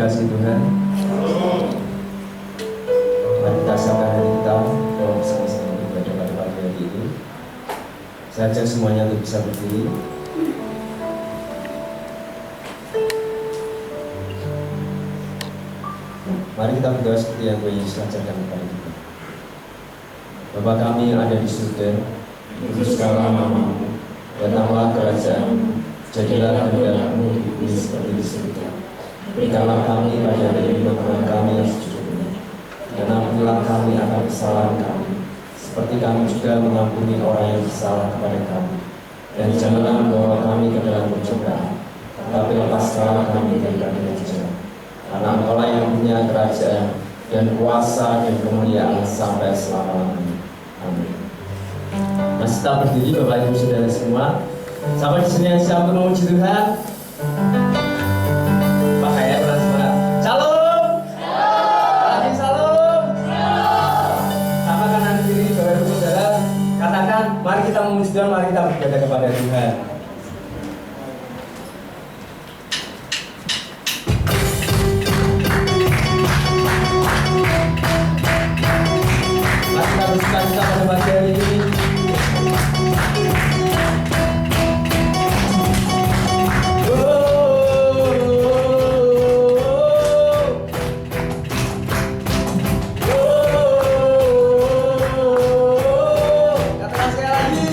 dikasih Tuhan, mari kita siapkan hati kita bahwa bersama-sama beribadah pada pagi hari ini. Saya ajak semuanya untuk bisa berdiri. Mari kita berdoa seperti yang Tuhan Yesus ajarkan kepada kita. Bapa kami yang ada di surga, kuduskanlah namamu, datanglah kerajaan-Mu, jadilah kehendakmu di bumi seperti di surga. Berikanlah kami pada hari ini makanan kami yang secukupnya, dan ampunilah kami akan kesalahan kami, seperti kami juga mengampuni orang yang bersalah kepada kami. Dan janganlah membawa kami ke dalam pencobaan, tetapi lepaskanlah kami dari yang jahat. Karena Engkaulah yang punya kerajaan dan kuasa dan kemuliaan sampai selama-lamanya. Amin. Masih tak berdiri Bapak Ibu Saudara semua. Sampai di sini yang siap memuji Tuhan. Pak Kaya belas-belas. Shalom. Lagi shalom. Sama kanan kiri Bapak Ibu Saudara. Katakan, mari kita memuji Tuhan, mari kita beribadah kepada Tuhan. Mari kita bersuka-cita pada pagi hari ini. Katakan sekali lagi.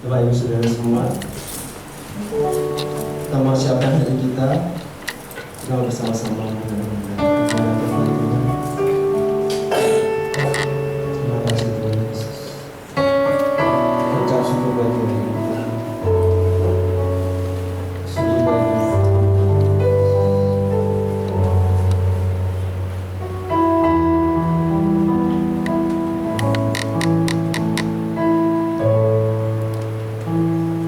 Bapak Ibu Saudara semua, kita mau siapkan hati kita bersama-sama mendengarkan firman Tuhan. Terima kasih Tuhan Yesus. Ucap syukur bagi Tuhan. Syukur bagi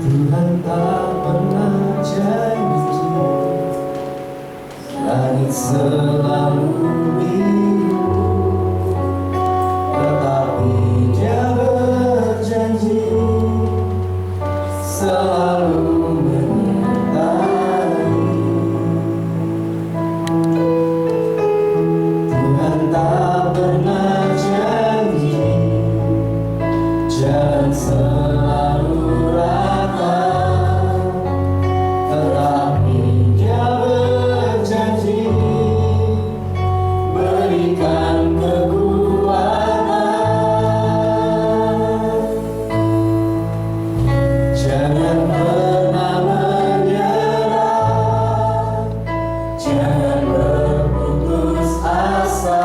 Tuhan tak pernah janji, langit selalu biru, tetapi Dia berjanji selalu menyertai. Tuhan tak pernah janji jalan selalu rata, tetapi Dia berjanji berikan kekuatan. Jangan pernah menyerah, jangan berputus asa.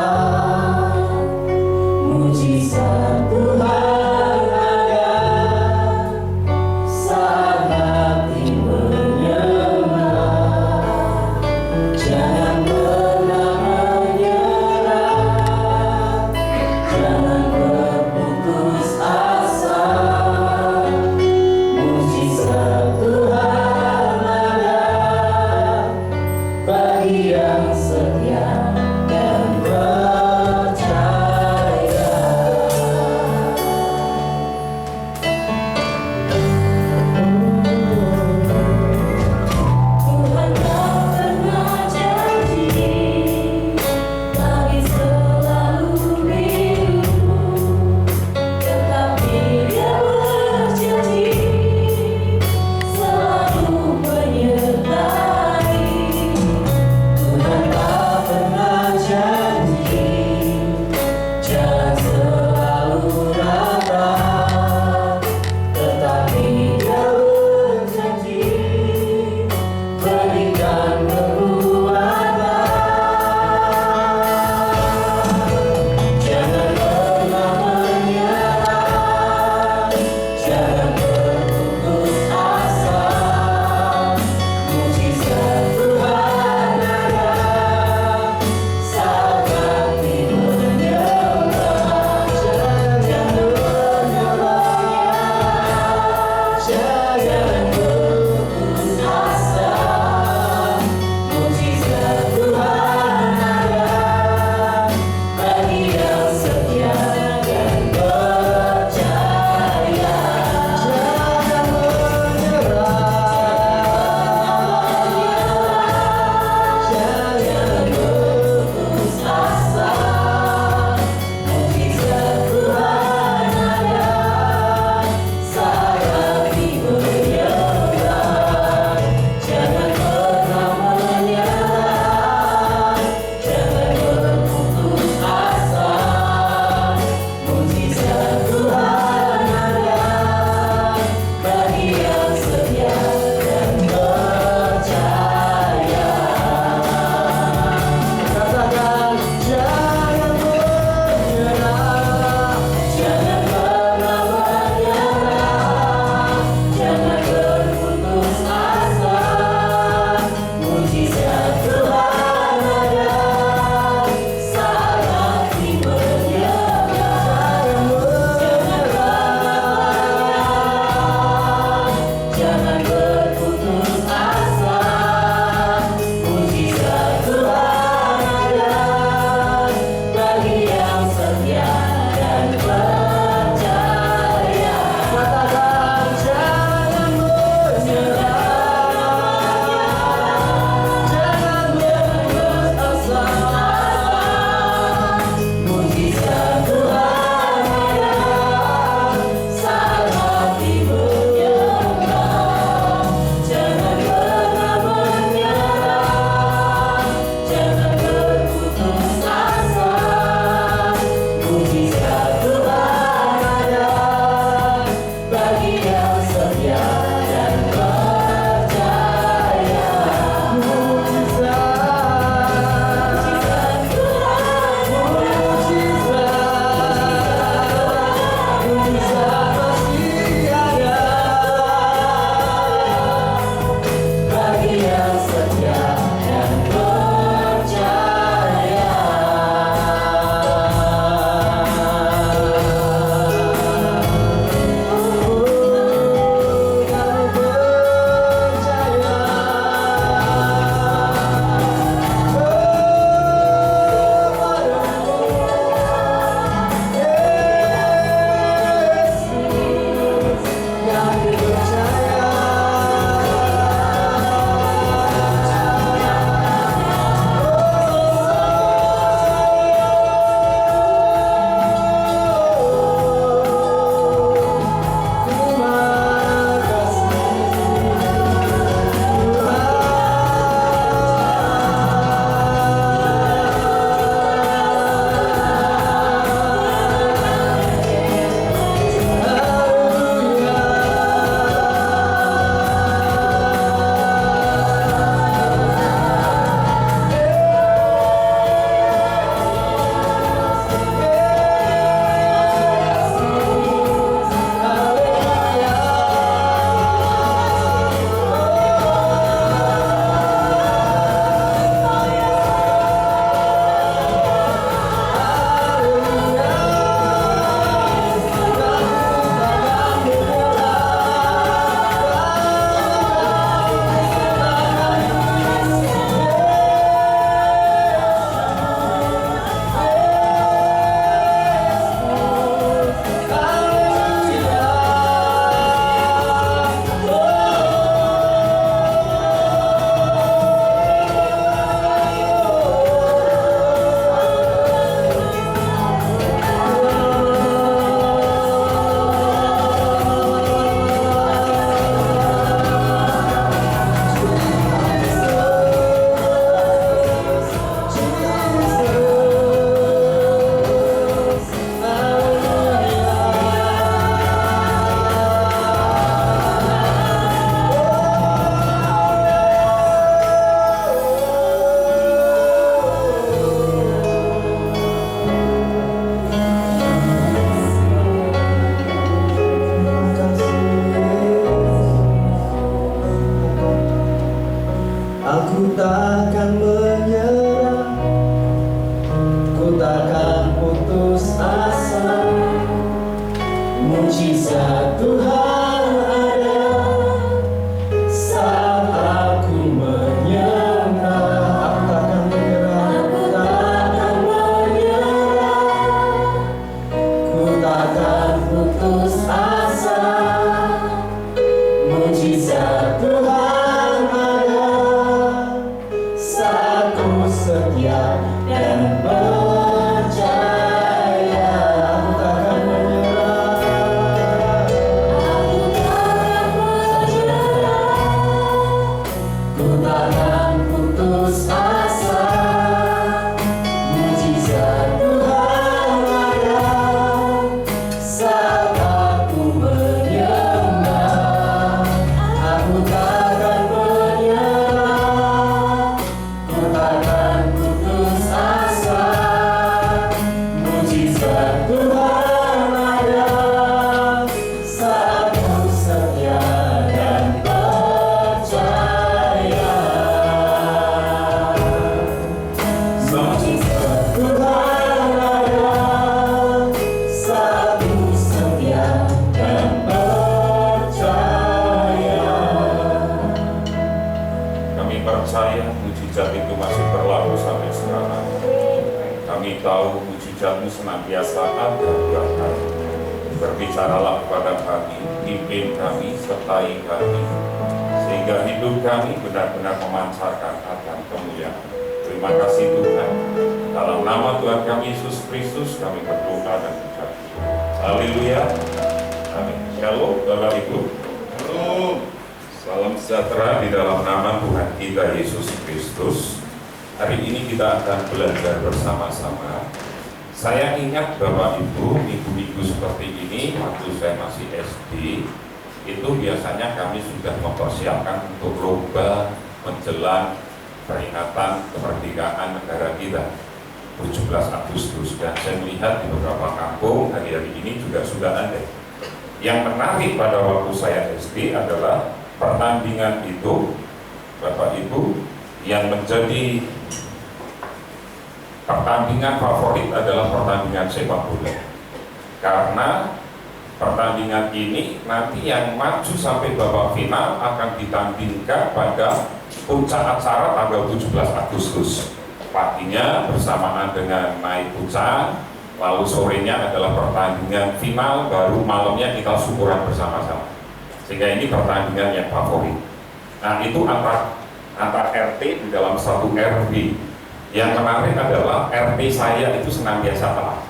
Mujizat Tuhan ada Kami tahu mujizat-Mu senantiasa ada buat kami. Berbicaralah kepada kami, pimpin kami, sertai kami, sehingga hidup kami benar-benar memancarkan akan kemuliaan. Terima kasih Tuhan. Dalam nama Tuhan kami Yesus Kristus kami berdoa dan ucap. Haleluya. Amin. Shalom Bapak Ibu. Shalom. Salam sejahtera di dalam nama Tuhan kita Yesus Kristus. Hari ini kita akan belajar bersama-sama. Saya ingat Bapak Ibu, minggu-minggu seperti ini waktu saya masih SD, itu biasanya kami sudah mempersiapkan untuk lomba menjelang peringatan kemerdekaan negara kita 17 Agustus. Dan saya melihat di beberapa kampung hari-hari ini juga sudah ada. Yang menarik pada waktu saya SD adalah pertandingan itu, Bapak Ibu, yang menjadi pertandingan favorit adalah pertandingan sepak bola. Karena pertandingan ini nanti yang maju sampai babak final akan ditandingkan pada puncak acara tanggal 17 Agustus. Paginya bersamaan dengan naik puncak, lalu sorenya adalah pertandingan final, baru malamnya kita syukuran bersama-sama. Sehingga ini pertandingan yang favorit. Nah, itu antar RT di dalam satu RW. Yang menarik adalah RT saya itu senantiasa kalah.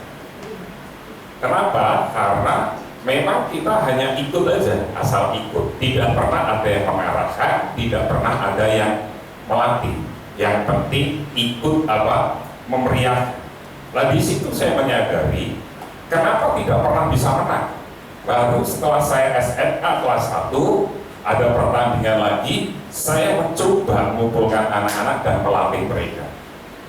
Kenapa? Karena memang kita hanya ikut aja, asal ikut. Tidak pernah ada yang mengarahkan, tidak pernah ada yang melatih. Yang penting ikut memeriahkan. Nah, di situ saya menyadari kenapa tidak pernah bisa menang. Baru setelah saya SMA kelas 1 ada pertandingan lagi, saya mencoba mengumpulkan anak-anak dan melatih mereka.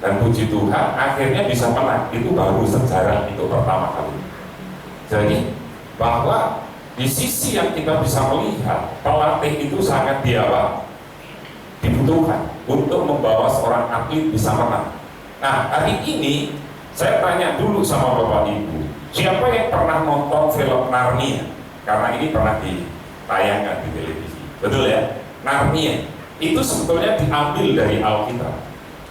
Dan puji Tuhan akhirnya bisa menang. Itu baru sejarah itu pertama kali. Jadi bahwa di sisi yang kita bisa melihat, pelatih itu sangat dibutuhkan untuk membawa seorang atlet bisa menang. Nah, hari ini saya tanya dulu sama Bapak Ibu, siapa yang pernah nonton film Narnia? Karena ini pernah ditayangkan di televisi. Betul ya? Narnia itu sebetulnya diambil dari Alkitab.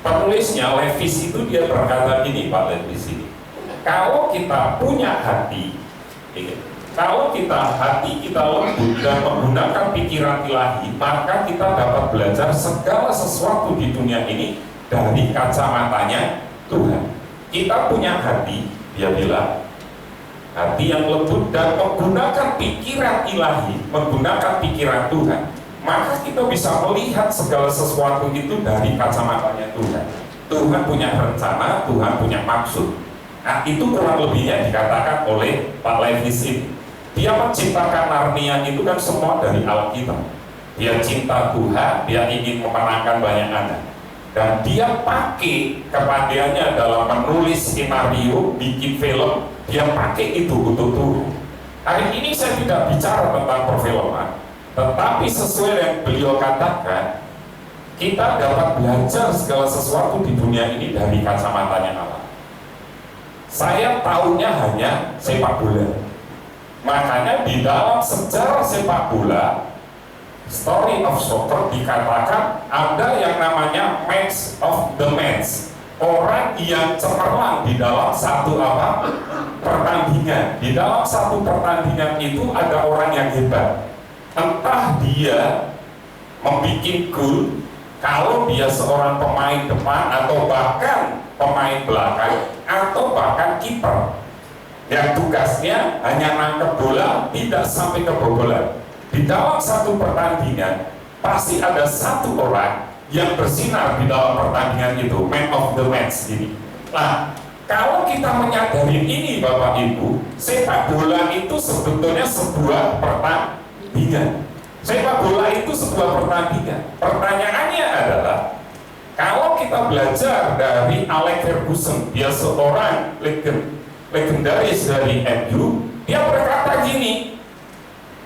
Penulisnya Lewis itu dia berkata gini, Pak Lewis ini, kalau kita punya hati, kalau hati kita lembut dan menggunakan pikiran ilahi, maka kita dapat belajar segala sesuatu di dunia ini dari kacamatanya Tuhan. Kita punya hati, dia bilang, hati yang lembut dan menggunakan pikiran ilahi, menggunakan pikiran Tuhan, maka kita bisa melihat segala sesuatu itu dari kacamatanya Tuhan. Tuhan punya rencana, Tuhan punya maksud. Nah, itu kurang lebihnya dikatakan oleh Pak Lewis ini. Dia menciptakan Narnia itu kan semua dari Alkitab. Dia cinta Tuhan, dia ingin memenangkan banyak anak. Dan dia pakai kepadeannya dalam menulis skenario, bikin film, dia pakai itu untuk Tuhan. Hari ini saya tidak bicara tentang perfilman, tetapi sesuai yang beliau katakan, kita dapat belajar segala sesuatu di dunia ini dari kacamatanya Allah. Saya tahunya hanya sepak bola. Makanya di dalam sejarah sepak bola, story of soccer dikatakan ada yang namanya match of the match. Orang yang cemerlang di dalam satu pertandingan. Di dalam satu pertandingan itu ada orang yang hebat. Entah dia membuat gol, kalau dia seorang pemain depan atau bahkan pemain belakang atau bahkan kiper yang tugasnya hanya nangkep bola, tidak sampai kebobolan. Di dalam satu pertandingan pasti ada satu orang yang bersinar di dalam pertandingan itu, man of the match ini. Nah, kalau kita menyadari ini Bapak Ibu, sepak bola itu sebetulnya sebuah pertandingan. Sepak bola itu sebuah pertandingan. Pertanyaannya adalah, kalau kita belajar dari Alex Ferguson, dia seorang legendaris dari MU, dia berkata gini,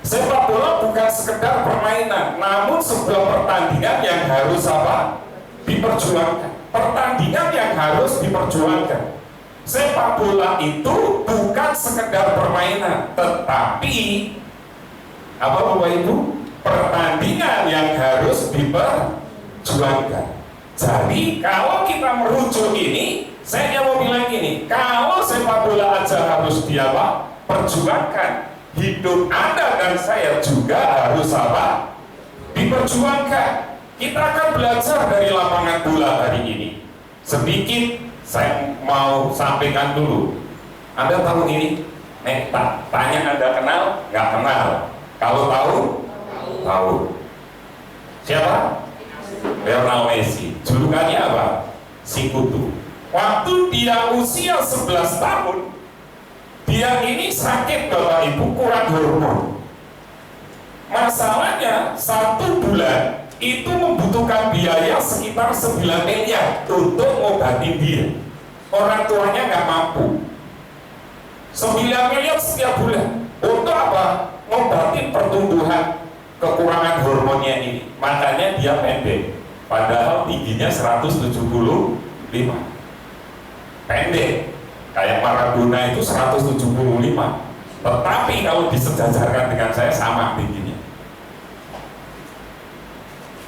sepak bola bukan sekedar permainan, namun sebuah pertandingan yang harus diperjuangkan. Pertandingan yang harus diperjuangkan. Sepak bola itu bukan sekedar permainan, tetapi Bapak Ibu, pertandingan yang harus diperjuangkan. Jadi kalau kita merujuk ini, Saya mau bilang gini, kalau sepak bola aja harus dia apa? Perjuangkan, hidup Anda dan saya juga harus apa? Diperjuangkan. Kita akan belajar dari lapangan bola hari ini. Sedikit saya mau sampaikan dulu. Anda tahu ini? Tanya Anda kenal? Nggak kenal. Kalau tahu? Tahu. Siapa? Lionel Messi. Julukannya apa? Si Kutu. Waktu dia usia 11 tahun, dia ini sakit Bapak Ibu, kurang hormon. Masalahnya 1 bulan itu membutuhkan biaya sekitar 9 miliar untuk ngobatin dia. Orang tuanya nggak mampu. 9 miliar setiap bulan. Untuk apa? Ngobatin pertumbuhan kekurangan hormonnya ini. Makanya dia pendek. Padahal tingginya 175. Pendek, kayak Maradona itu 175, tetapi kalau disejajarkan dengan saya sama tingginya.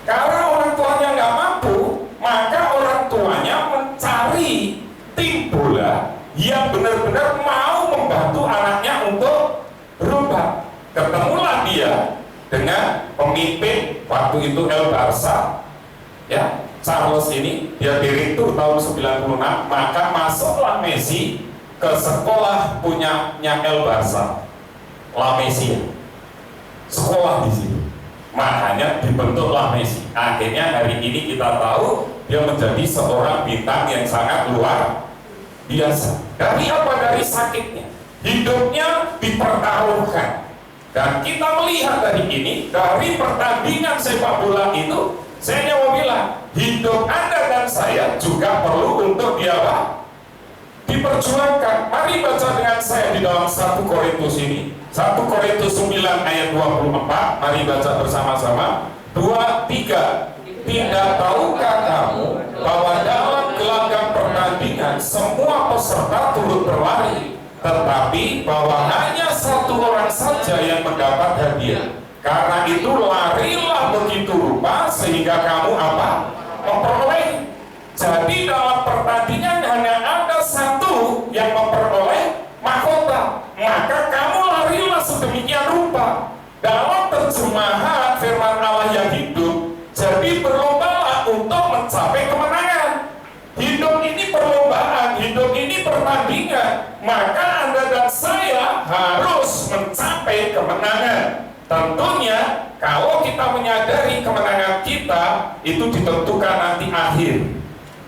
Karena orang tuanya nggak mampu, maka orang tuanya mencari tim bola yang benar-benar mau membantu anaknya untuk berubah. Ketemulah dia dengan pemimpin waktu itu El Barca, ya, Charles ini, dia direktur tahun 96, maka masuklah Messi ke sekolah punyanya El Barca, La Masia, sekolah di sini. Makanya dibentuklah Messi. Akhirnya hari ini kita tahu dia menjadi seorang bintang yang sangat luar biasa. Dari apa? Dari sakitnya, hidupnya dipertaruhkan. Dan kita melihat hari ini dari pertandingan sepak bola itu, saya mau bilang, hidup Anda dan saya juga perlu untuk diperjuangkan. Mari baca dengan saya di dalam 1 Korintus ini, 1 Korintus 9 ayat 24. Mari baca bersama-sama. 2, 3. Tidak tahukah kamu bahwa dalam gelagak pertandingan semua peserta turut berlari, tetapi bahwa hanya 1 orang saja yang mendapat hadiah? Karena itu larilah begitu rupa sehingga kamu apa? Memperoleh. Jadi dalam pertandingan hanya ada 1 yang memperoleh mahkota, maka kamu larilah sedemikian rupa. Dalam terjemahan firman Allah yang hidup, jadi berlombalah untuk mencapai kemenangan. Hidup ini perlombaan, hidup ini pertandingan, maka Anda dan saya harus mencapai kemenangan. Tentunya kalau kita menyadari kemenangan kita itu ditentukan nanti akhir.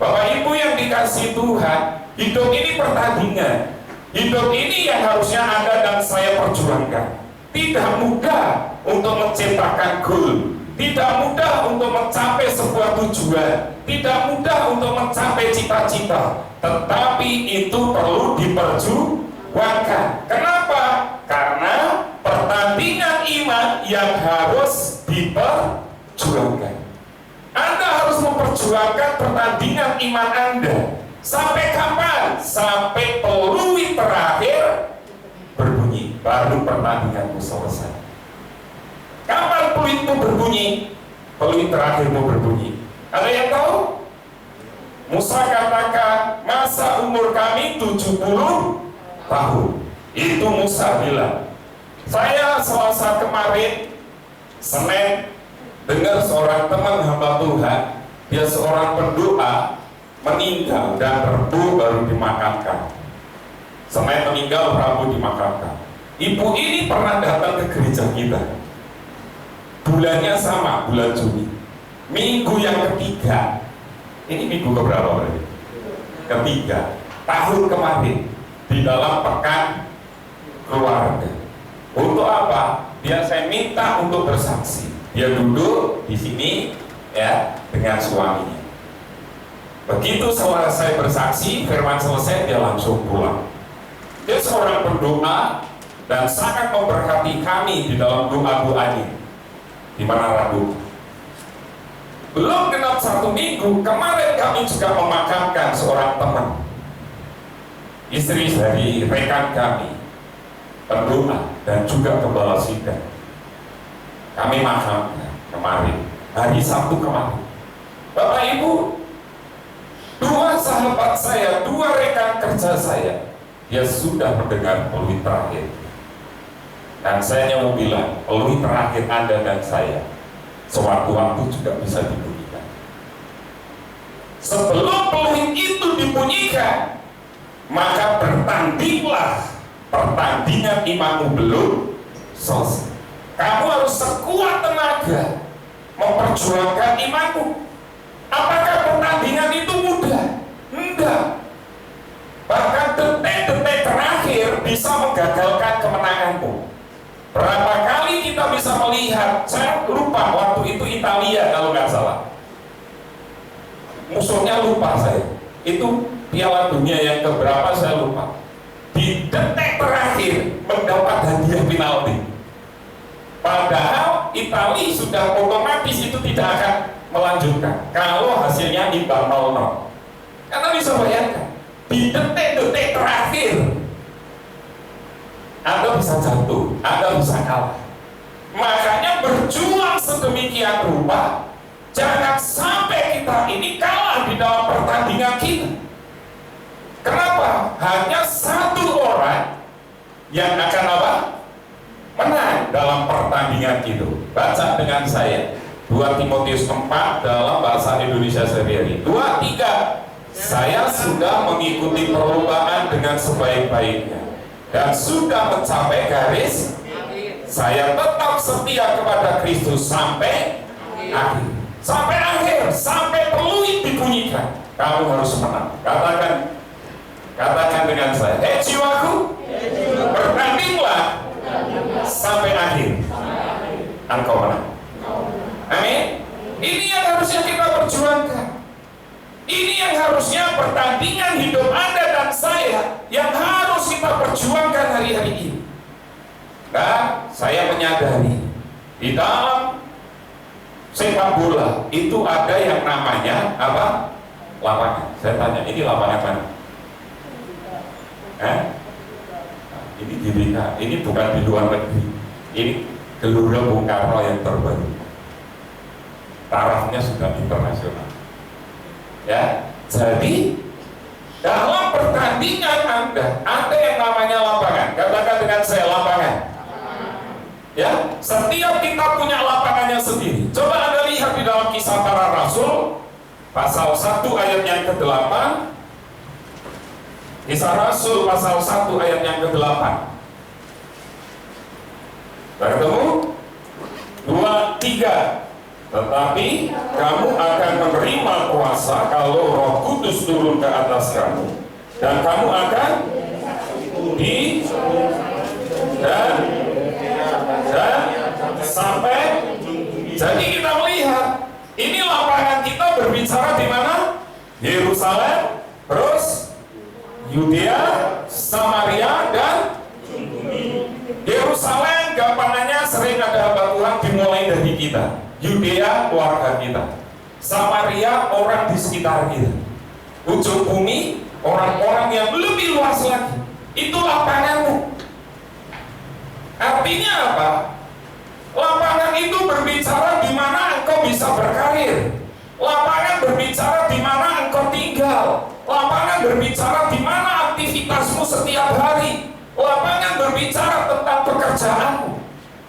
Bapak Ibu yang dikasihi Tuhan, hidup ini pertandingan. Hidup ini yang harusnya Anda dan saya perjuangkan. Tidak mudah untuk menciptakan gol, tidak mudah untuk mencapai sebuah tujuan, tidak mudah untuk mencapai cita-cita, tetapi itu perlu diperjuangkan. Kenapa? Karena pertandingan iman yang harus diperjuangkan. Anda harus memperjuangkan pertandingan iman Anda. Sampai kapan? Sampai peluit terakhir berbunyi, baru pertandinganmu selesai. Kapan peluitmu berbunyi? Peluit terakhirmu berbunyi. Ada yang tahu? Musa katakan, masa umur kami 70 tahun. Itu Musa bilang. Saya Selasa kemarin, Senin, dengar seorang teman hamba Tuhan, dia seorang pendoa, meninggal dan Rabu baru dimakamkan. Senin meninggal, Rabu dimakamkan. Ibu ini pernah datang ke gereja kita. Bulannya sama, bulan Juni. Minggu yang ketiga. Ini minggu keberapa berarti? Ketiga. Tahun kemarin di dalam pekan keluarga. Untuk apa? Dia saya minta untuk bersaksi. Dia duduk di sini ya dengan suaminya. Begitu selesai bersaksi, firman selesai, dia langsung pulang. Dia seorang pendoa dan sangat memberkati kami di dalam doa-doanya. Di mana Rabu? Belum genap 1 minggu, kemarin kami juga memakamkan seorang teman, istri dari rekan kami, pendoa dan juga gembala sidang. Kami makamkan kemarin, hari Sabtu kemarin. Bapak Ibu, Dua sahabat saya, dua rekan kerja saya, dia sudah mendengar peluit terakhir. Dan saya hanya mau bilang, peluit terakhir Anda dan saya sewaktu-waktu juga bisa dibunyikan. Sebelum peluit itu dibunyikan, maka bertandinglah. Pertandingan imanmu belum selesai. Kamu harus sekuat tenaga memperjuangkan imanmu. Apakah pertandingan itu mudah? Enggak. Bahkan detik-detik terakhir bisa menggagalkan kemenanganmu. Berapa kali kita bisa melihat, saya lupa waktu itu Italia kalau nggak salah. Musuhnya lupa saya. Itu Piala Dunia yang keberapa saya lupa. Di detik terakhir mendapat hadiah penalti. Padahal Italia sudah otomatis itu tidak akan melanjutkan kalau hasilnya imbang 0-0. Karena bisa bayangkan, di detik-detik terakhir Anda bisa jatuh, Anda bisa kalah. Makanya berjuang sedemikian rupa, jangan sampai kita ini kalah di dalam pertandingan kita. Kenapa? Hanya satu orang yang akan apa? Menang dalam pertandingan itu. Baca dengan saya 2 Timotius 4 dalam bahasa Indonesia sehari-hari. 2, 3. Saya sudah mengikuti perlombaan dengan sebaik-baiknya dan sudah mencapai garis. Saya tetap setia kepada Kristus sampai akhir. Sampai akhir, sampai peluit dibunyikan. Kamu harus menang. Katakan dengan saya, hei jiwaku, bertandinglah sampai akhir. Engkau menang. Amin. Ini yang harusnya kita perjuangkan. Ini yang harusnya pertandingan hidup Anda dan saya yang harus kita perjuangkan hari-hari ini. Nah, saya menyadari di dalam sepak bola itu ada yang namanya apa? Lapangan. Saya tanya, ini lapangan mana? Ini GBK, ini bukan di luar negeri. Ini Gelora Bung Karno yang terbaru. Tarafnya sudah internasional. Ya, jadi dalam pertandingan Anda ada yang namanya lapangan. Katakan dengan saya, lapangan. Ya, setiap kita punya lapangannya sendiri. Coba Anda lihat di dalam Kisah Para Rasul pasal 1 ayat yang ke-8. Kisah Rasul pasal 1 ayat yang ke-8. Bertemu 2, 3. Tetapi kamu akan menerima kuasa kalau Roh Kudus turun ke atas kamu, dan kamu akan di dan sampai. Jadi kita melihat ini lapangan kita berbicara di mana? Yerusalem, terus Yudea, Samaria, dan Yerusalem. Gampangannya sering ada hamba Tuhan dimulai dari kita. Yudea keluarga kita, Samaria orang di sekitar kita, ujung bumi orang-orang yang lebih luas lagi. Itu lapanganmu. Artinya apa? Lapangan itu berbicara di mana engkau bisa berkarir. Lapangan berbicara di mana engkau tinggal. Lapangan berbicara di mana aktivitasmu setiap hari. Lapangan berbicara tentang pekerjaanmu.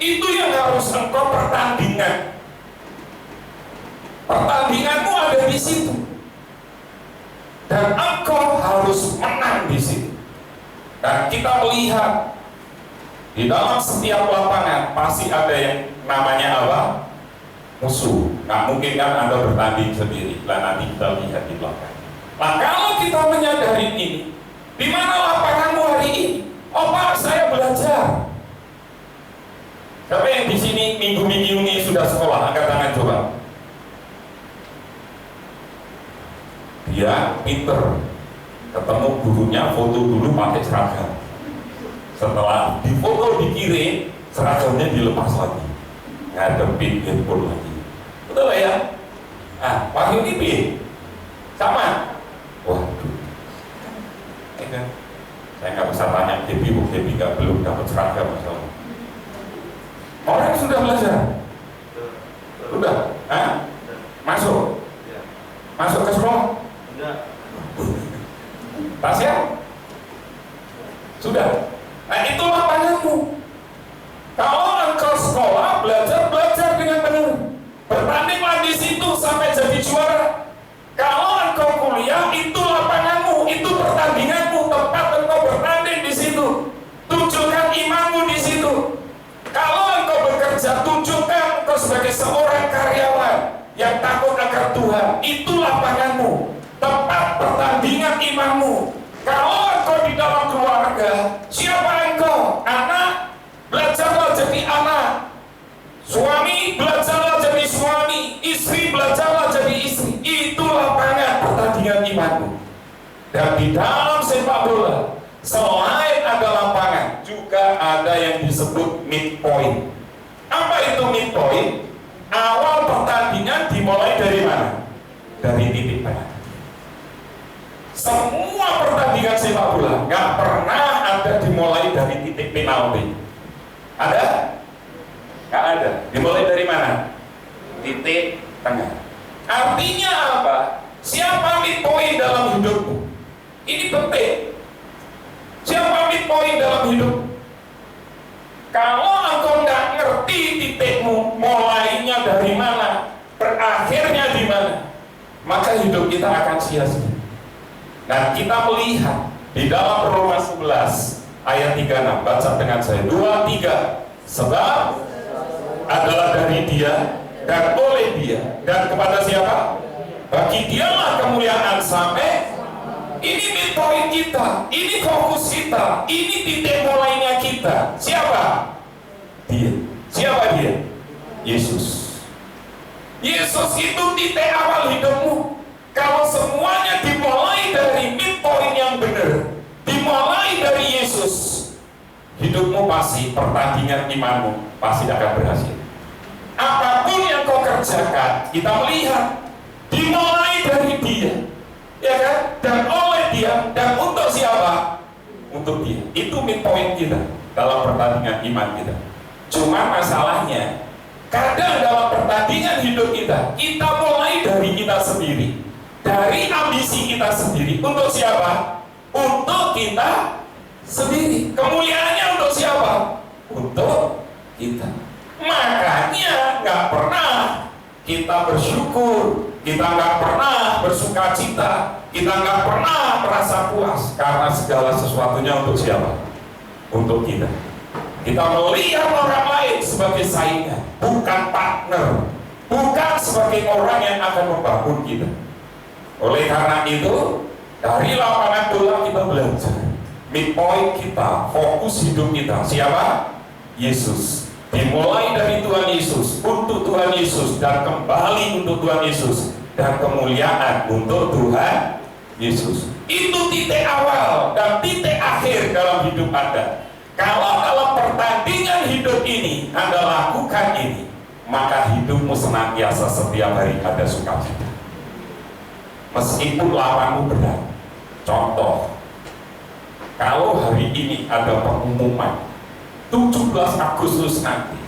Itu yang harus engkau pertandingan. Pertandinganmu ada di situ, dan engkau harus menang di situ. Dan kita melihat di dalam setiap lapangan pasti ada yang namanya apa? Musuh. Nah, mungkin kan Anda bertanding sendiri. Lah nanti kita lihat di belakang. Nah, kalau kita menyadari ini, di mana lapanganmu hari ini? Oh Pak, saya belajar. Siapa yang di sini minggu-minggu ini sudah sekolah? Angkat tangan coba. Dia pinter, ketemu gurunya, foto dulu pakai seragam. Setelah difoto dikirim, seragamnya dilepas lagi, ngadepin handphone lagi. Betul ya? Nah, Wahyu ini sama. Waduh, saya nggak bisa tanya Debbie, nggak belum dapat seragam masalah. Orang sudah belajar, sudah, masuk ke sekolah. sampai jadi juara. Kalau engkau kuliah, itu lapanganmu, itu pertandinganmu, tempat engkau bertanding di situ. Tunjukkan imanmu di situ. Kalau engkau bekerja, tunjukkan engkau sebagai seorang karyawan yang takut akan Tuhan. Itu lapanganmu, tempat pertandingan imanmu. Kalau engkau di dalam keluarga, siapa engkau? Anak, belajarlah jadi anak. Suami, belajarlah jadi suami. Istri, belajarlah jadi istri. Itu lapangan pertandingan imanmu. Dan di dalam sepak bola, selain ada lapangan, juga ada yang disebut midpoint. Apa itu midpoint? Awal pertandingan dimulai dari mana? Dari titik tengah. Semua pertandingan sepak bola nggak pernah ada dimulai dari titik penalti. Ada? Nggak ada. Dimulai dari mana? Titik tengah. Artinya apa? Siapa midpoint dalam hidupmu? Ini penting. Siapa midpoint dalam hidup? Kalau engkau nggak ngerti titikmu, mulainya dari mana, berakhirnya di mana, maka hidup kita akan sia-sia. Nah, kita melihat di dalam Roma 11 ayat 36, baca dengan saya, 2-3. Sebab adalah dari Dia dan oleh Dia dan kepada siapa? Bagi Dialah kemuliaan sampai. Ini midpoint kita, ini fokus kita, ini titik mulainya kita. Siapa? Dia. Siapa Dia? Yesus. Yesus itu titik awal hidupmu. Kalau semuanya dimulai dari midpoint yang benar, dimulai dari Yesus, hidupmu pasti, pertandingan imanmu pasti akan berhasil. Apapun yang kau kerjakan, kita melihat dimulai dari Dia, ya kan? Dan oleh Dia, dan untuk siapa? Untuk Dia. Itu midpoint kita dalam pertandingan iman kita. Cuma masalahnya, kadang dalam pertandingan hidup kita, kita mulai dari kita sendiri, dari ambisi kita sendiri. Untuk siapa? Untuk kita sendiri. Kemuliaannya untuk siapa? Untuk kita. Makanya nggak pernah kita bersyukur, kita nggak pernah bersuka cita, kita nggak pernah merasa puas, karena segala sesuatunya untuk siapa? Untuk kita. Kita melihat orang lain sebagai saingan, bukan partner, bukan sebagai orang yang akan membangun kita. Oleh karena itu, dari lapangan bola kita belajar midpoint kita, fokus hidup kita siapa? Yesus. Dimulai dari Tuhan Yesus, untuk Tuhan Yesus, dan kembali untuk Tuhan Yesus, dan kemuliaan untuk Tuhan Yesus. Itu titik awal dan titik akhir dalam hidup Anda. Kalau dalam pertandingan hidup ini Anda lakukan ini, maka hidupmu senantiasa setiap hari ada sukacita. Meskipun lawanmu berat. Contoh, kalau hari ini ada pengumuman 17 Agustus nanti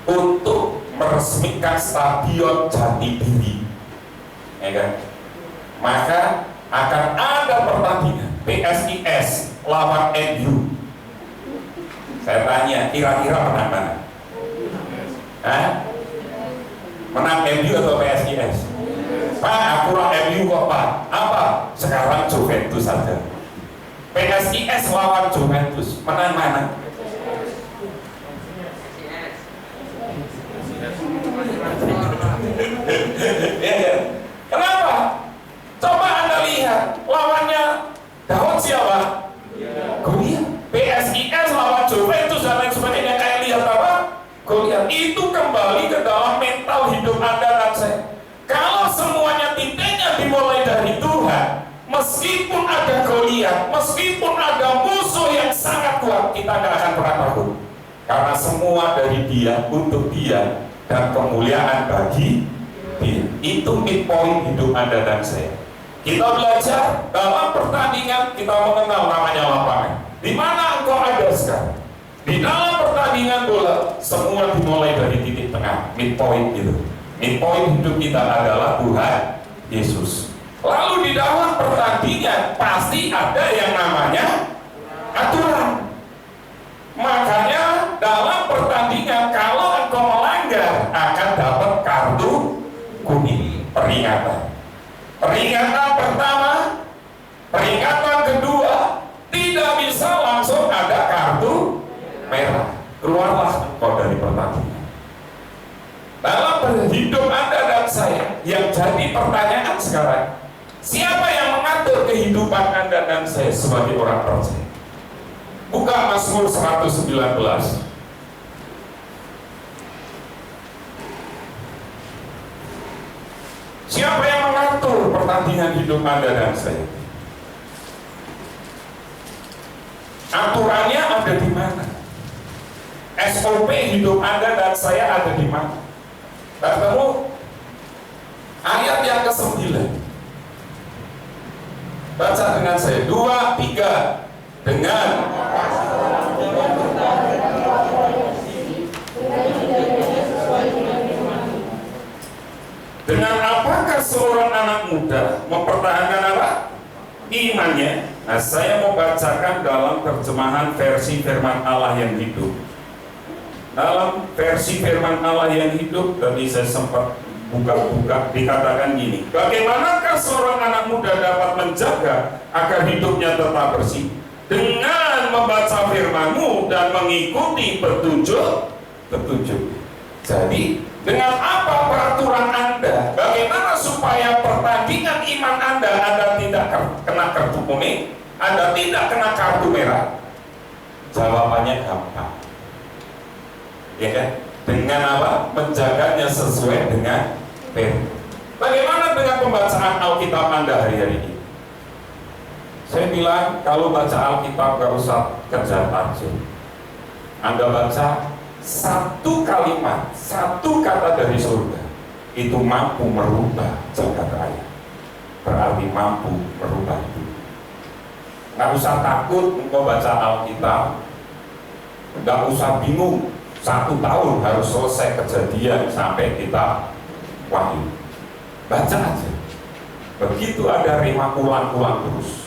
untuk meresmikan Stadion Jatidiri, ya kan? Maka akan ada pertandingan PSIS lawan MU. Saya tanya, kira-kira menang mana? Hah? Menang MU atau PSIS? Pak, aku lah MU kok Pak. Apa? Sekarang Juventus saja. PSIS lawan Juventus, menang mana? Ya. Kenapa? Coba Anda lihat lawannya Daud siapa? Goliat. PSIS lawan Juventus dan lain sebagainya, kayak lihat apa? Goliat. Itu kembali ke dalam mental hidup Anda dan saya. Kalau semuanya titiknya dimulai dari Tuhan, meskipun ada Goliat, meskipun ada musuh yang sangat kuat, kita nggak akan pernah takut, karena semua dari Dia, untuk Dia, dan kemuliaan bagi Dia. Itu midpoint hidup Anda dan saya. Kita belajar dalam pertandingan, kita mengenal namanya lapangan. Di mana engkau ada sekarang? Di dalam pertandingan bola, semua dimulai dari titik tengah, midpoint itu. Midpoint hidup kita adalah Tuhan Yesus. Lalu di dalam pertandingan pasti ada yang namanya aturan. Makanya dalam pertandingan, kalau engkau melanggar akan dapat kartu kuning. peringatan. Peringatan pertama, peringatan kedua, tidak bisa langsung ada kartu merah. Keluarlah engkau dari pertandingan. Dalam hidup Anda dan saya, yang jadi pertanyaan sekarang, siapa yang mengatur kehidupan Anda dan saya sebagai orang percaya? Buka Mazmur 119. Siapa yang mengatur pertandingan hidup Anda dan saya? Aturannya ada di mana? SOP hidup Anda dan saya ada di mana? Ketemu ayat yang ke-9. Baca dengan saya, 2, 3. Dengan apakah seorang anak muda mempertahankan apa? Imannya. Nah, saya mau bacakan dalam terjemahan versi firman Allah yang hidup. Dalam versi firman Allah yang hidup, tadi saya sempat buka-buka, dikatakan gini, bagaimanakah seorang anak muda dapat menjaga agar hidupnya tetap bersih? Dengan membaca firman-Mu dan mengikuti petunjuk. Jadi, dengan apa peraturan Anda? Bagaimana supaya pertandingan iman Anda tidak kena kartu kuning, Anda tidak kena kartu merah? Jawabannya gampang. Ya kan? Dengan apa? Menjaganya sesuai dengan firman. Bagaimana dengan pembacaan Alkitab Anda hari-hari ini? Saya bilang, kalau baca Alkitab gak usah kerja tarjum. Anda baca satu kalimat, satu kata dari surga, itu mampu merubah jagat raya. Berarti mampu merubah hidup. Gak usah takut engkau baca Alkitab. Gak usah bingung 1 tahun harus selesai kejadian sampai kita wahyu. Baca aja. Begitu ada rema, ulang-ulang terus.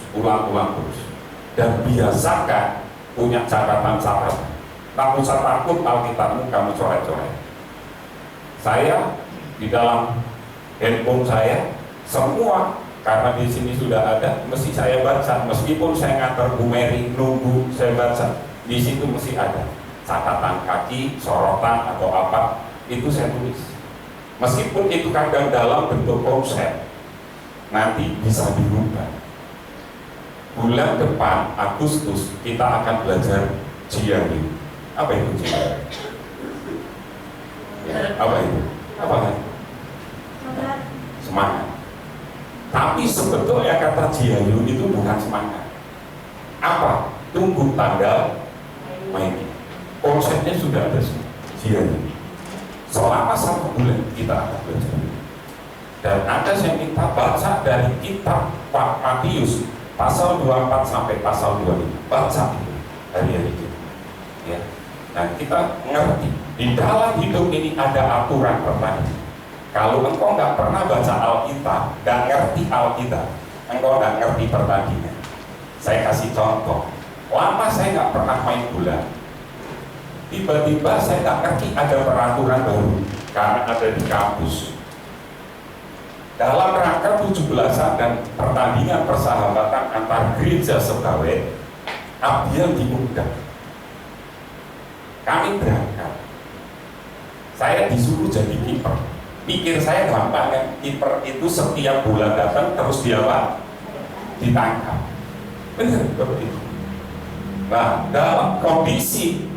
Dan biasakan punya catatan-catatan. Tak usah takut Alkitabmu kamu coret-coret. Saya di dalam handphone saya semua, karena di sini sudah ada, mesti saya baca. Meskipun saya ngantar Bu Mary nunggu saya baca, di situ mesti ada catatan kaki, sorotan atau apa, itu saya tulis. Meskipun itu kadang dalam bentuk konsep, nanti bisa dirubah. Bulan depan Agustus kita akan belajar GRU. Apa itu GRU? Apa itu? Apa kan? Semangat. Tapi sebetulnya kata GRU itu bukan semangat. Apa? Tunggu tanggal main. Konsepnya sudah ada semua. GRU. Selama 1 bulan kita akan belajar. Dan ada yang kita baca dari kitab Pak Matius pasal 24 sampai pasal 25. Baca hari-hari itu. Ya. Dan kita ngerti di dalam hidup ini ada aturan pertandingan. Kalau engkau nggak pernah baca Alkitab, nggak ngerti Alkitab, engkau nggak ngerti pertandingan. Saya kasih contoh. Lama saya nggak pernah main bola. Tiba-tiba saya nggak ngerti ada peraturan baru karena ada di kampus. Dalam rangka 17-an dan pertandingan persahabatan antar gereja Sebawe, Abdiel diundang. Kami berangkat. Saya disuruh jadi kiper. Pikir saya gampang kan, kiper itu setiap bola datang terus dia apa? Ditangkap. Benar seperti itu. Nah, dalam kondisi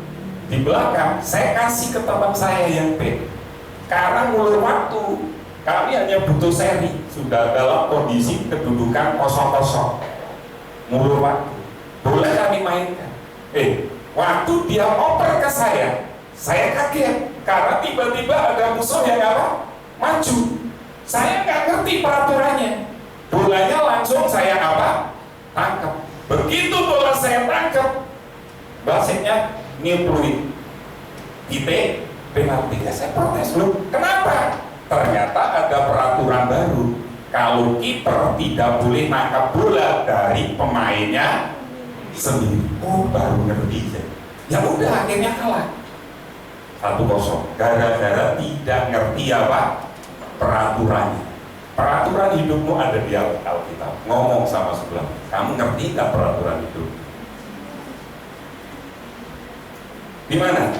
di belakang, saya kasih ke teman saya yang B. Karena ngulur waktu, kami hanya butuh seri. Sudah dalam kondisi kedudukan 0-0. Ngulur waktu. Boleh kami mainkan. Waktu dia oper ke saya kaget. Karena tiba-tiba ada musuh yang apa? Maju. Saya nggak ngerti peraturannya. Bolanya langsung saya apa? Tangkap. Begitu bola saya tangkap, wasitnya nyepluin kita penalti. Saya protes loh. Kenapa? Ternyata ada peraturan baru. Kalau kiper tidak boleh nangkap bola dari pemainnya sendiri. Oh, baru ngerti. Ya udah, akhirnya kalah 1-0. Gara-gara tidak ngerti apa peraturannya. Peraturan hidupmu ada di Alkitab. Ngomong sama sebelah, kamu ngerti nggak peraturan hidup? Di mana?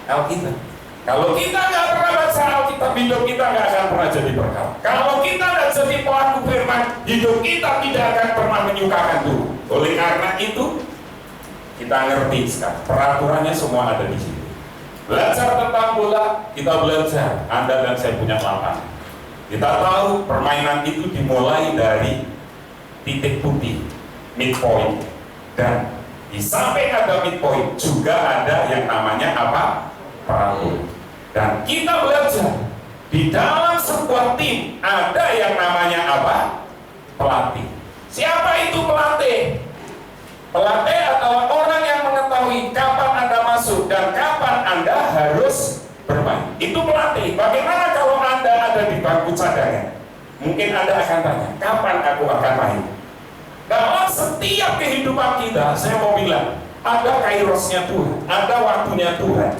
Alkitab. Kalau kita nggak pernah baca Alkitab, hidup kita nggak akan pernah jadi berkat. Kalau kita nggak jadi pelaku firman, hidup kita tidak akan pernah menyukakan Tuhan. Oleh karena itu, kita ngerti sekarang. Peraturannya semua ada di sini. Belajar tentang bola, kita belajar. Anda dan saya punya lapangan. Kita tahu permainan itu dimulai dari titik putih, midpoint, dan di samping ada midpoint juga ada yang namanya apa? Peraturan. Dan kita belajar di dalam sebuah tim ada yang namanya apa? Pelatih. Siapa itu pelatih? Pelatih adalah orang yang mengetahui kapan Anda masuk dan kapan Anda harus bermain. Itu pelatih. Bagaimana kalau Anda ada di bangku cadangan? Mungkin Anda akan tanya, kapan aku akan main? Dalam setiap kehidupan kita, saya mau bilang, ada kairosnya Tuhan, ada waktunya Tuhan.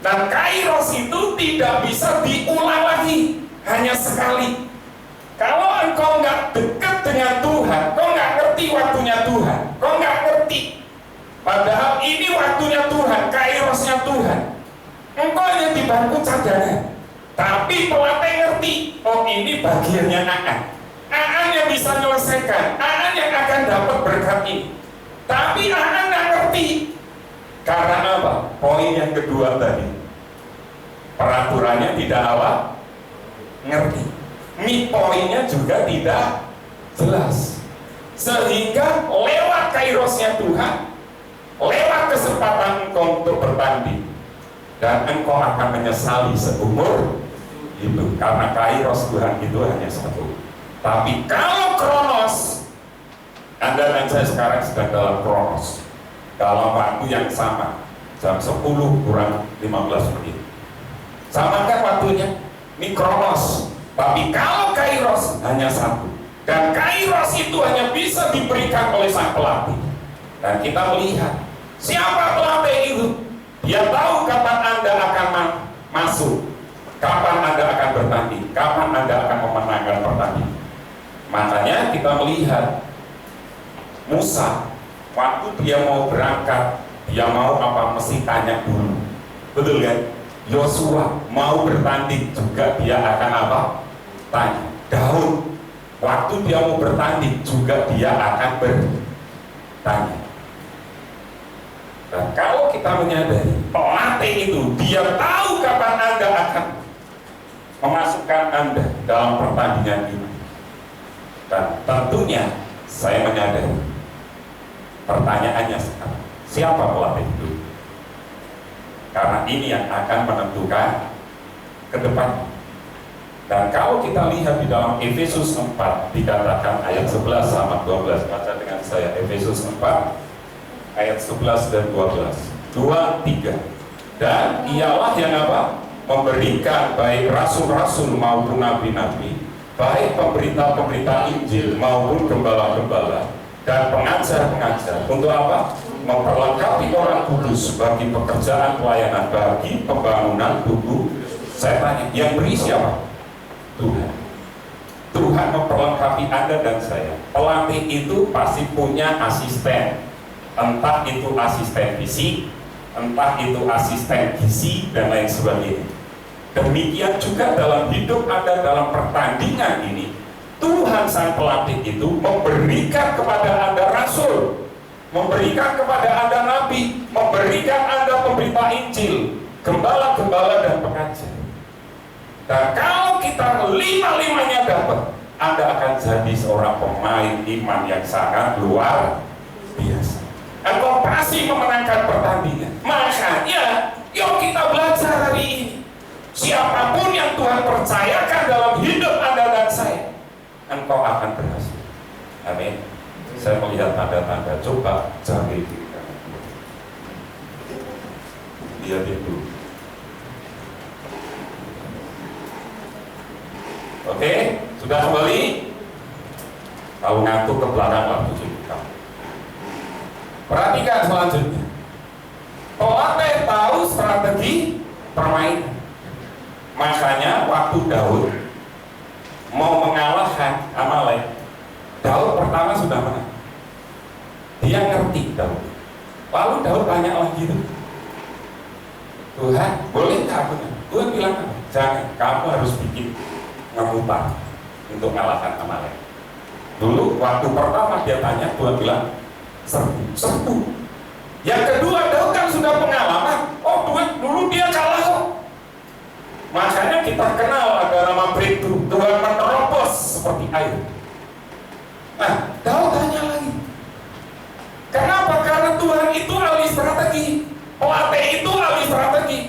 Dan kairos itu tidak bisa diulang lagi, hanya sekali. Kalau engkau nggak dekat dengan Tuhan, kau nggak ngerti waktunya Tuhan, kau nggak ngerti. Padahal ini waktunya Tuhan, kairosnya Tuhan. Engkau hanya di bangku cadangan. Tapi pelatih ngerti, oh ini bagiannya Aan yang bisa menyelesaikan, Aan yang akan dapat berkat ini. Tapi Aan nggak ngerti. Karena apa? Poin yang kedua tadi, peraturannya tidak apa? Ngerti. Poinnya juga tidak jelas. Sehingga lewat kairosnya Tuhan, lewat kesempatan engkau untuk bertanding, dan engkau akan menyesali seumur hidup. Karena kairos Tuhan itu hanya satu. Tapi kalau kronos, Anda dan saya sekarang sedang dalam kronos, dalam waktu yang sama, jam 10 kurang 15 menit. Sama kan waktunya? Ini kronos. Tapi kalau kairos hanya satu, dan kairos itu hanya bisa diberikan oleh sang pelatih. Dan kita melihat siapa pelatih itu. Dia tahu kapan Anda akan masuk, kapan Anda akan bertanding, kapan Anda akan memenangkan pertandingan. Makanya kita melihat Musa, waktu dia mau berangkat, dia mau apa, mesti tanya dulu. Betul kan? Yosua mau bertanding juga dia akan apa? Tanya. Daud, waktu dia mau bertanding juga dia akan bertanya. Dan kalau kita menyadari pelatih itu dia tahu kapan Anda akan memasukkan Anda dalam pertandingan ini. Dan tentunya saya menyadari pertanyaannya sekarang, siapa pelatih itu? Karena ini yang akan menentukan ke depan. Dan kalau kita lihat di dalam Efesus 4 dikatakan ayat 11 sama 12, baca dengan saya Efesus 4 ayat 11 dan 12. 2, 3. Dan ialah yang apa? Memberikan baik rasul-rasul maupun nabi-nabi, baik pemberita-pemberita Injil maupun gembala-gembala dan pengajar-pengajar untuk apa? Memperlengkapi orang kudus bagi pekerjaan pelayanan, bagi pembangunan tubuh. Saya tanya, yang beri siapa? Tuhan. Tuhan memperlengkapi Anda dan saya. Pelatih itu pasti punya asisten, entah itu asisten fisik, entah itu asisten gizi dan lain sebagainya. Demikian juga dalam hidup Anda dalam pertandingan ini, Tuhan sang pelatih itu memberikan kepada Anda rasul, memberikan kepada Anda nabi, memberikan Anda pemberita Injil, gembala-gembala dan pengajar. Dan kalau kita lima-limanya dapat, Anda akan jadi seorang pemain iman yang sangat luar biasa. Engkau pasti memenangkan pertandingan. Makanya, yuk kita belajar hari ini. Siapapun yang Tuhan percayakan dalam hidup Anda dan saya, engkau akan berhasil. Amin. Saya melihat tanda-tanda. Coba cari diri kamu. Lihat itu. Oke, sudah kembali? Kalau ngantuk ke belakang waktu cukup. Perhatikan selanjutnya. Pelatih tahu strategi permainan. Makanya waktu Daud mau mengalahkan Amalek, Daud pertama sudah menang. Dia ngerti Daud. Lalu Daud tanya lagi tuh, Tuhan, bolehkah aku? Tuhan bilang, jangan, kamu harus bikin ngemutar untuk mengalahkan Amalek. Dulu waktu pertama dia tanya, Tuhan bilang serbu. Yang kedua, Daud kan sudah pengalaman. Oh Tuhan, dulu dia kalah kok. Makanya kita kenal ada nama breakthrough, Tuhan menerobos seperti air. Nah, Daud tanya lagi, kenapa? Karena Tuhan itu ahli strategi, pelatih itu ahli strategi.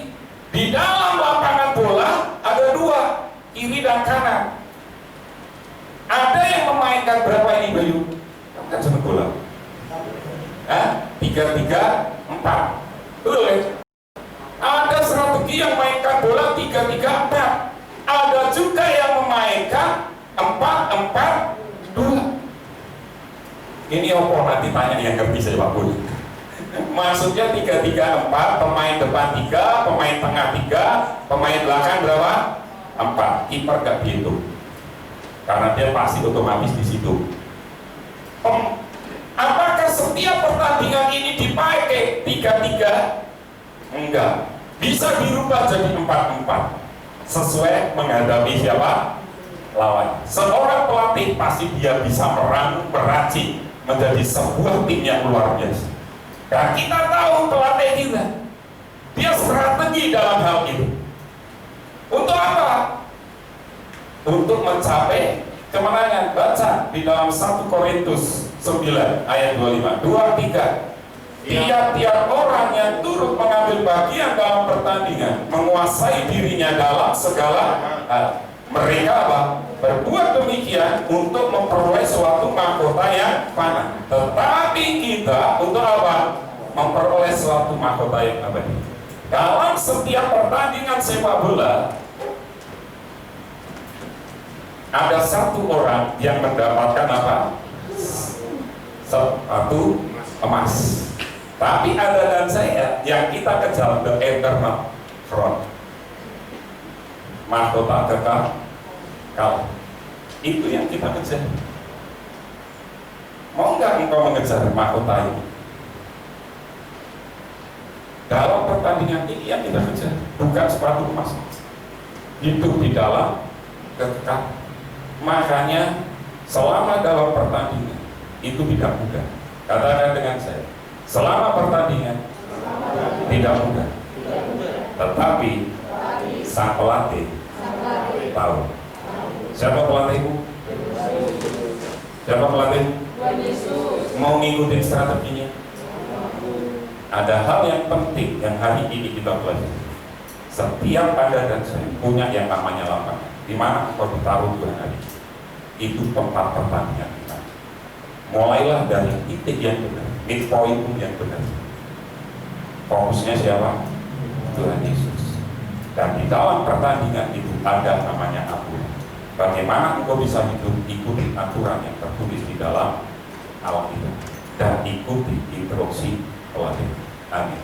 Di dalam lapangan bola ada dua, kiri dan kanan. Ada yang memainkan berapa ini Bayu? Kan sepak bola. 3-3-4. Betul ya? Ada strategi yang mainkan bola 3-3-4. Ada juga yang memainkan 4-4-2. Ini opo nanti tanya yang ngerti sepak bola. Maksudnya 3-3-4, pemain depan 3, pemain tengah 3, pemain belakang berapa? 4. Kiper gak dihitung. Karena dia pasti otomatis di situ. Apakah setiap pertandingan ini dipakai 3-3? Enggak. Bisa dirubah jadi 4-4 sesuai menghadapi siapa? Lawan. Seorang pelatih pasti dia bisa meracik menjadi sebuah tim yang luar biasa. Dan kita tahu pelatih kita, dia strategi dalam hal itu. Untuk apa? Untuk mencapai kemenangan. Baca di dalam 1 Korintus 9 ayat 25, 2-3. Tiap-tiap orang yang turut mengambil bagian dalam pertandingan menguasai dirinya dalam segala hal. Mereka apa? Berbuat demikian untuk memperoleh suatu mahkota yang fana. Tetapi kita untuk apa? Memperoleh suatu mahkota yang abadi. Dalam setiap pertandingan sepak bola ada satu orang yang mendapatkan apa? Satu emas. Tapi ada dan saya yang kita kejar the eternal crown, mahkota kekal. Itu yang kita kejar. Mau nggak engkau mengejar mahkota ini? Dalam pertandingan ini yang kita kejar bukan sepatu emas, hidup di dalam kekal. Makanya selama dalam pertandingan itu tidak mudah. Katakan dengan saya, selama pertandingan tidak mudah, tetapi sang pelatih tahu. Siapa pelatihmu? Siapa pelatih? Mau ngikutin strateginya? Ada hal yang penting yang hari ini kita pelajari. Setiap Anda dan saya punya yang namanya lapangan. Di mana kau ditaruh Tuhan hari ini? Itu tempat pertandingan kita. Mulailah dari titik yang benar, midpoint yang benar. Fokusnya siapa? Tuhan Yesus. Dan di dalam pertandingan itu ada namanya aturan. Bagaimana engkau bisa hidup ikuti aturan yang tertulis di dalam Alkitab dan ikuti instruksi pelatih. Amin.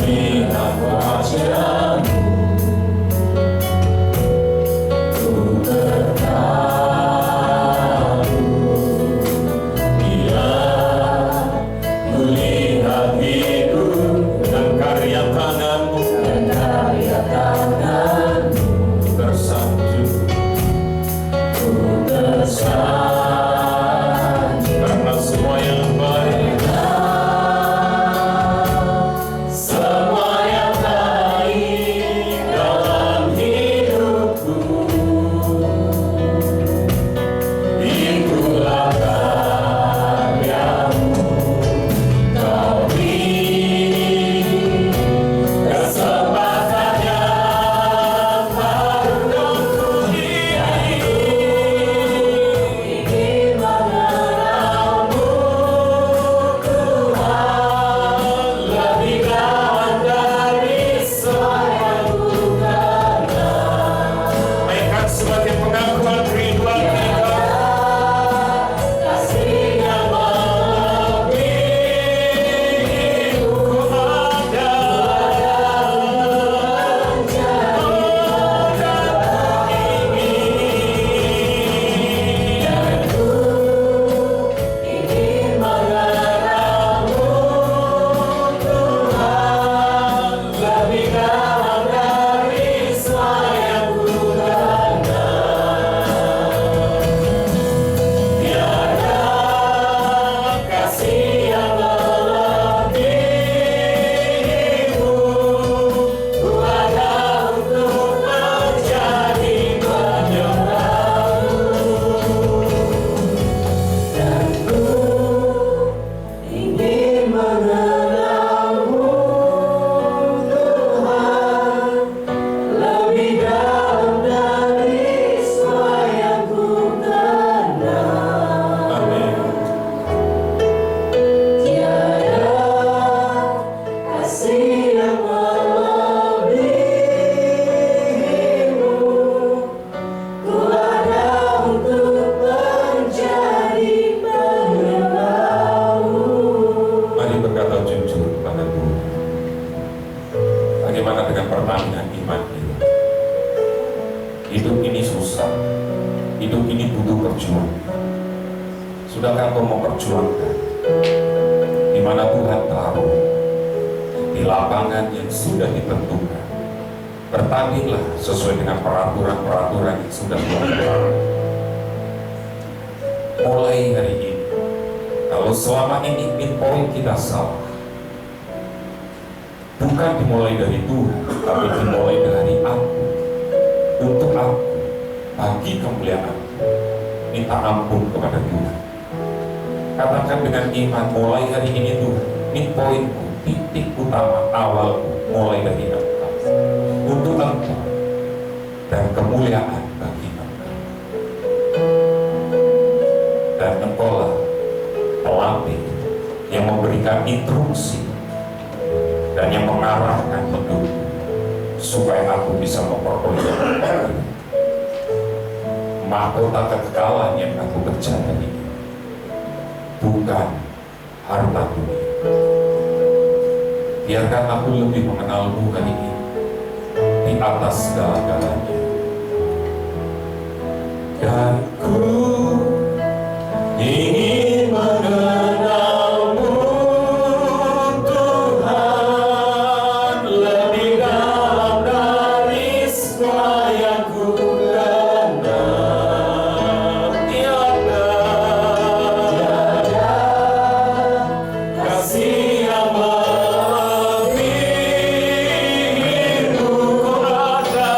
melihat wajah-Mu, ku terharu bila ku lihat hidup dan karya tangan-Mu, tersanjung, ku tersanjung karena semua yang baik, semua yang baik dalam hidupku, itulah karya-Mu. Kau beri kesempatan yang baru untuk ingin mengenal-Mu, Tuhan, lebih dalam dari semua yang ku kenal. Mainkan sebagai pengakuan kerinduan kita. Kasih yang melebihi ku ada ingin mengenal-Mu, Tuhan, lebih dalam dari semua yang ku kenal. Tiada kasih yang melebihi-Mu, ku ada untuk menjadi penyembah-Mu, dan ku ingin mengenal-Mu, Tuhan, lebih dalam dari semua yang ku kenal. Amin. Tiada kasih yang melebihi-Mu, ku ada untuk menjadi penyembah-Mu. Mari berkata jujur kepada Tuhan. Bagaimana dengan pertandingan iman kita? Hidup ini susah, hidup ini butuh perjuangan. Sudahkah kau memperjuangkan di mana Tuhan taruh, di lapangan yang sudah ditentukan? Bertandinglah sesuai dengan peraturan-peraturan yang sudah Tuhan berikan. Mulai hari ini, kalau selama ini pinpoint kita salah, bukan dimulai dari Tuhan, tapi dimulai dari aku, untuk aku, bagi kemuliaan aku. Minta ampun kepada Tuhan. Katakan dengan iman, mulai hari ini Tuhan, pinpointku, titik utama awalku, mulai dari Engkau, untuk Engkau, dan kemuliaan bagi Engkau. Dan Engkaulah pelatih yang memberikan instruksi dan yang mengarahkan hidupku supaya aku bisa memperoleh mahkota kekekalan yang aku kejar ini, bukan harta dunia. Biarkan aku lebih mengenal-Mu hari ini di atas segala-galanya, dan ku ingin mengenal-Mu, Tuhan, lebih dalam dari semua yang ku kenal. Tiada kasih yang melebihi-Mu, ku ada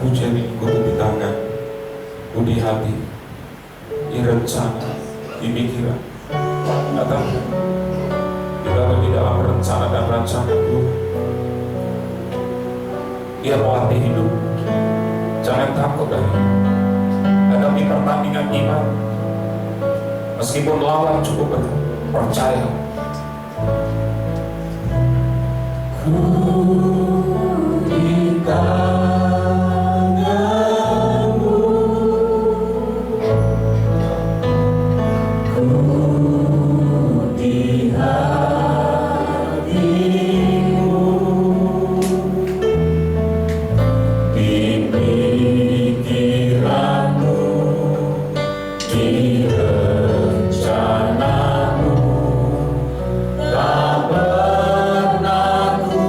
pujian itu di tangan, di hati, di rencana, di pikiran. Atau kita ada di dalam rencana dan rancangan Tuhan. Dia melatih hidup. Jangan takut lagi. Hadapi pertandingan iman. Meskipun lawan cukup berat, percaya. Ku di tanganmu, ku di hatimu, di pikiranmu, di rencanamu, tak pernah ku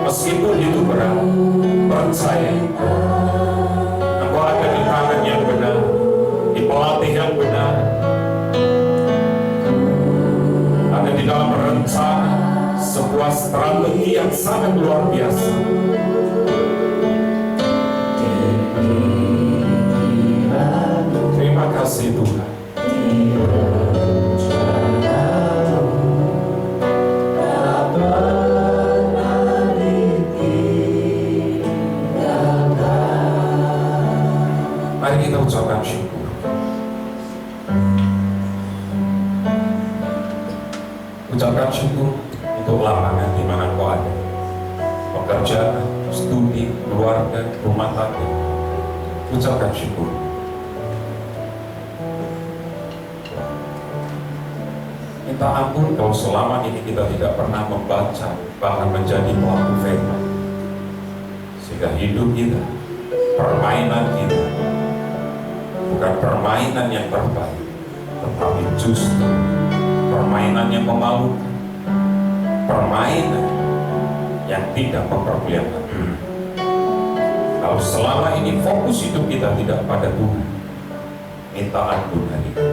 Meskipun itu berat, percaya engkau ada di tangan yang benar, di pelatih yang benar, ada di dalam rencana sebuah strategi yang sangat luar biasa. Terima kasih Tuhan. Mari kita ucapkan syukur. Ucapkan syukur untuk lapangan di mana kau ada. Pekerjaan, studi, keluarga, rumah tangga. Ucapkan syukur. Minta ampun kalau selama ini kita tidak pernah membaca, bahkan menjadi pelaku firman. Sehingga hidup kita, permainan kita, bukan permainan yang terbaik, tetapi justru permainan yang memalukan, permainan yang tidak memperlihatkan Tuhan. Kalau selama ini fokus hidup kita tidak pada Tuhan, minta ampun hari ini.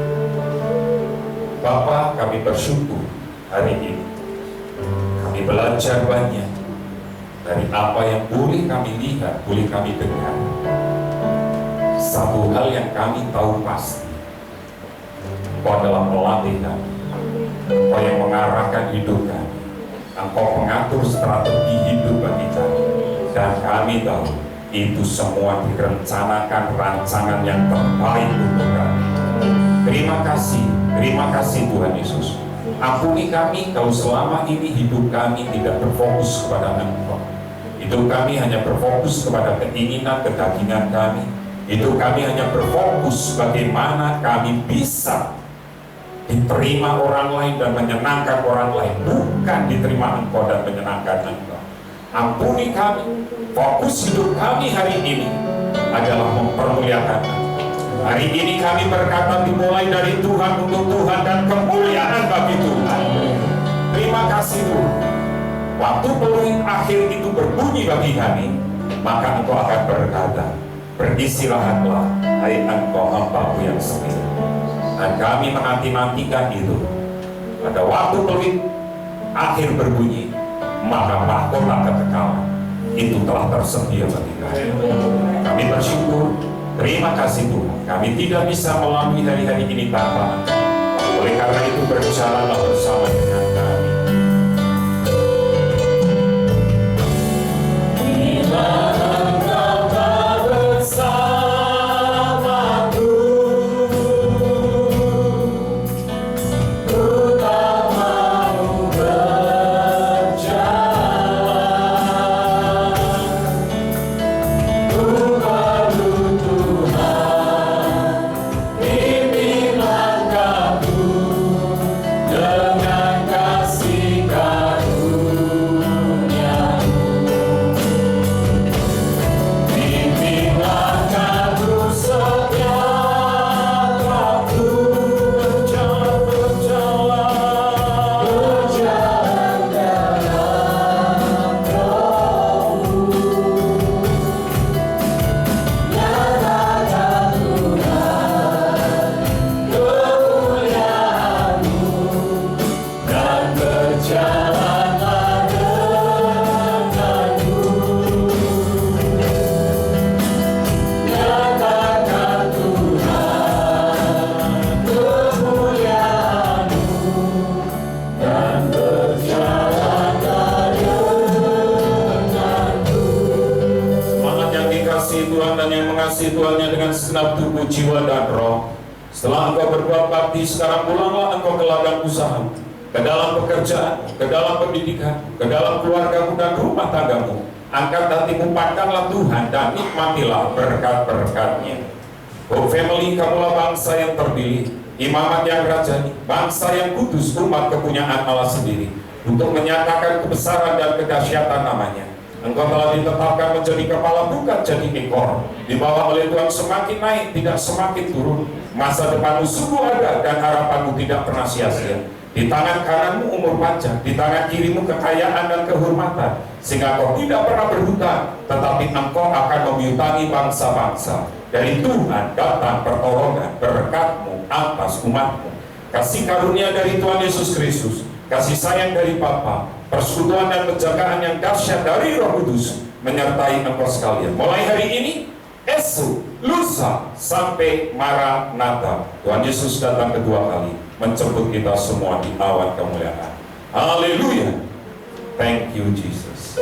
Bapa, kami bersyukur hari ini kami belajar banyak dari apa yang boleh kami lihat, boleh kami dengar. Satu hal yang kami tahu pasti, Kau adalah pelatih kami, Engkau yang mengarahkan hidup kami. Engkau pengatur strategi hidup bagi kami. Dan kami tahu itu semua direncanakan rancangan yang terbaik untuk kami. Terima kasih Tuhan Yesus. Ampuni kami kalau selama ini hidup kami tidak berfokus kepada Engkau. Hidup kami hanya berfokus kepada keinginan kedagingan kami. Hidup kami hanya berfokus bagaimana kami bisa diterima orang lain dan menyenangkan orang lain, bukan diterima Engkau dan menyenangkan Engkau. Ampuni kami. Fokus hidup kami hari ini adalah mempermuliakan Engkau. Hari ini kami berkata dimulai dari Tuhan untuk Tuhan dan kemuliaan bagi Tuhan. Terima kasih Tuhan. Waktu peluit akhir itu berbunyi bagi kami, maka Engkau akan berkata, beristirahatlah, hai Engkau hamba-Mu yang setia. Dan kami menanti-nantikan itu. Pada waktu peluit akhir berbunyi, maka mahkota kekekalan itu telah tersedia bagi kami. Kami bersyukur. Terima kasih Tuhan. Kami tidak bisa melalui hari-hari ini tanpa Engkau. Oleh karena itu berjalanlah bersama dengan kami. Tuhannya dengan segenap tubuh, jiwa, dan roh. Setelah engkau berbuat bakti, sekarang pulanglah engkau ke ladang usaha, ke dalam pekerjaan, ke dalam pendidikan, ke dalam keluargamu dan rumah tanggamu. Angkat hatimu, pandanglah Tuhan dan nikmatilah berkat-berkat-Nya. Oh family, kamulah bangsa yang terpilih, imamat yang rajani, bangsa yang kudus, umat kepunyaan Allah sendiri, untuk menyatakan kebesaran dan kedahsyatan namanya. Engkau telah ditetapkan menjadi kepala, bukan jadi ekor. Dibawa oleh Tuhan semakin naik, tidak semakin turun. Masa depanmu sungguh ada dan harapanmu tidak pernah sia-sia. Di tangan kananmu umur panjang, di tangan kirimu kekayaan dan kehormatan, sehingga kau tidak pernah berhutang, tetapi engkau akan memiutangi bangsa-bangsa. Dari Tuhan datang pertolongan, berkat-Mu atas umat-Mu. Kasih karunia dari Tuhan Yesus Kristus, kasih sayang dari Bapa, persekutuan dan penjagaan yang dahsyat dari Roh Kudus menyertai engkau sekalian. Mulai hari ini, esok, lusa, sampai Maranatha. Tuhan Yesus datang kedua kali, menjemput kita semua di awan kemuliaan. Haleluya. Thank you Jesus.